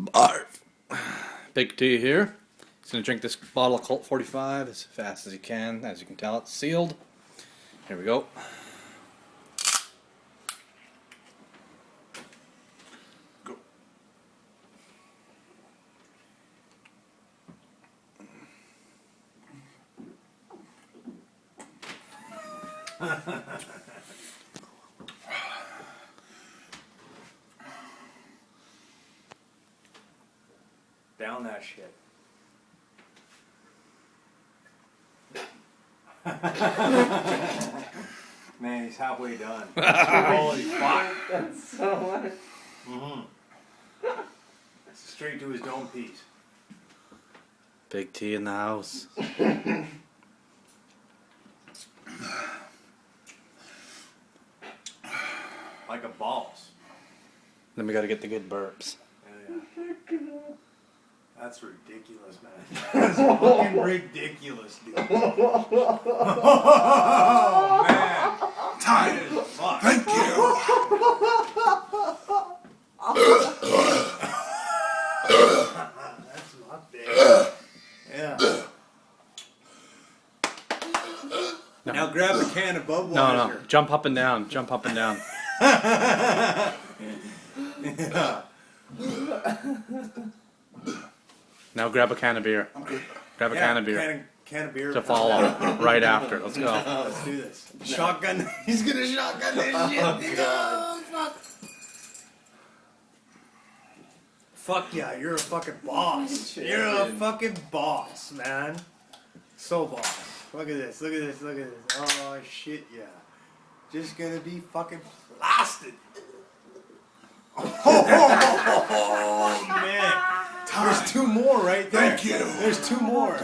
Barf. Big T here. He's going to drink this bottle of COLT 45 as fast as he can. As you can tell, it's sealed. Here we go. Go. Down that shit. Man, he's halfway done. Holy fuck. That's so much. Straight to his dome piece. Big T in the house. Like a boss. Then we got to get the good burps. Yeah. That's ridiculous, man. That's fucking ridiculous, dude. Oh, man. Time. Thank you. That's not bad. Yeah. No. Now grab a can of Budweiser. No. Jump up and down. Jump up and down. Yeah. Now grab a can of beer. I'm good. Grab a can of beer. Can of beer. To follow right after. Let's go. Let's do this. Shotgun. He's gonna shotgun this shit. Oh, fuck. Fuck yeah, you're a fucking boss. You're a fucking boss, man. So boss. Look at this, look at this, look at this. Oh shit, yeah. Just gonna be fucking blasted. Oh man. There's two more right there. Thank you. There's two more.